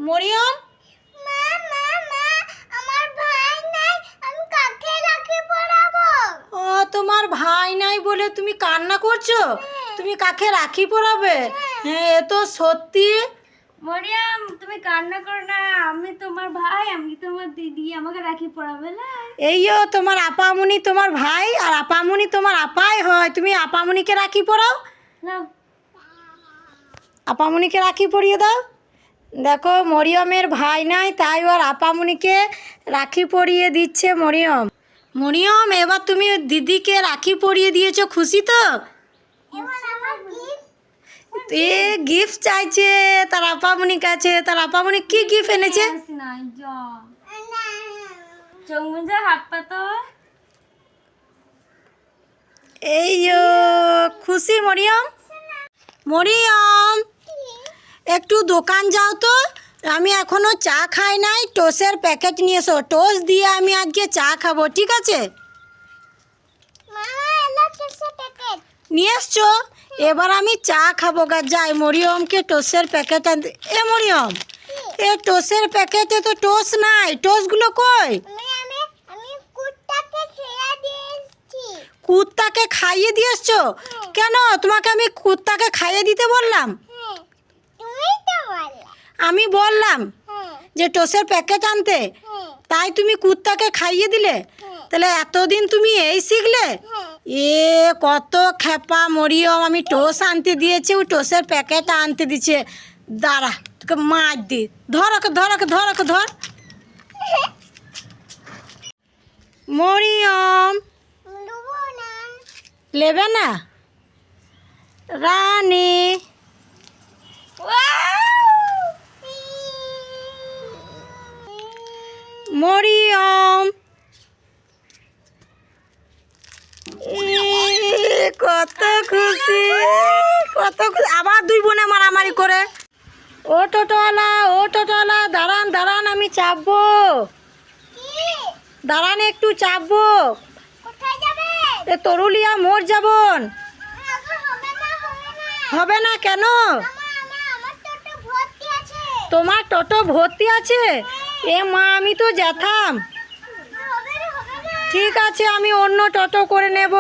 মরিয়ম, মা মা মা আমার ভাই নাই, আমি কাকে রাখি পরাবো? ও তোমার ভাই নাই বলে তুমি কান্না করছো? তুমি কাকে রাখি পরাবে? হ্যাঁ, এ তো সত্যি। মরিয়াম, তুমি কান্না করো না, আমি তোমার ভাই, আমি তোমার দিদি, আমাকে রাখি পরাবে না। এইও তোমার আপামনি তোমার ভাই, আর আপামনি তোমার আপাই হয়। তুমি আপামনিকে রাখি পরাও, নাও। আপামনিকে রাখি পরিয়ে দাও। দেখো মরিয়মের ভাই নাই, তাই ওর আপামনিকে রাখি পরিয়ে দিচ্ছে মরিয়ম। মরিয়ম, এবার তুমি দিদিকে রাখি পরিয়ে দিয়েছো, খুশি তো? এবার আমার গিফট এ গিফট চাইছে তার আপামনির কাছে। তার আপামনি কি গিফট এনেছে? নাই চোখ মুজে হাত পাতো। এই খুশি মরিয়ম? মরিয়ম, একটু দোকান যাও তো, আমি এখনো চা খাই নাই। টোস্টের প্যাকেট নিয়ে এসো, টোস্ট দিয়ে আমি আজকে চা খাবো, ঠিক আছে? মামা এলো কিসে প্যাকেট? নিয়ে এসছো? এবার আমি চা খাবো গা। যাই মরিয়মকে টোস্টের প্যাকেট আনতে। এ মরিয়ম, এ টোস্টের প্যাকেটে তো টোস্ট নাই, টোস্টগুলো কই? আমি আমি কুত্তাকে খেয়ে দিয়েছি। কুত্তাকে খাইয়ে দিয়ে এসছো? কেন তোমাকে আমি কুত্তাকে খাইয়ে দিতে বললাম? হ্যাঁ, তুমিই তো বললে। আমি বললাম হ্যাঁ যে টোস্টের প্যাকেট আনতে, হ্যাঁ তাই তুমি কুত্তাকে খাইয়ে দিলে? তাহলে এতদিন তুমি এই শিখলে? হ্যাঁ। এ কত খেপা মরিয়ম, আমি টোস্ট আনতে দিয়েছি, ওই টোস্টের প্যাকেট আনতে দিচ্ছে। দাঁড়া, তোকে মার দি। ধর ওকে, ধর ওকে, ধর ওকে, ধর। মরিয়ম, লুবো না। নেবে না? রানী, মরিয়ম, কত খুশি, কত খুশি। আবার দুই বোনে মারামারি করে। ও টোটোওয়ালা, ও টোটোওয়ালা, দাঁড়ান দাঁড়ান, আমি চাপবো। কি? দাঁড়ান, একটু চাপবো। কোথায় যাবে? এ তরুলিয়া মোড় যাবন। হবে না হবে না। হবে না কেন? আমার টোটো ভর্তি আছে। তোমার টোটো ভর্তি আছে? এ মা, আমি তো যেতাম। হবে না হবে না। ঠিক আছে, আমি অন্য টোটো করে নেব।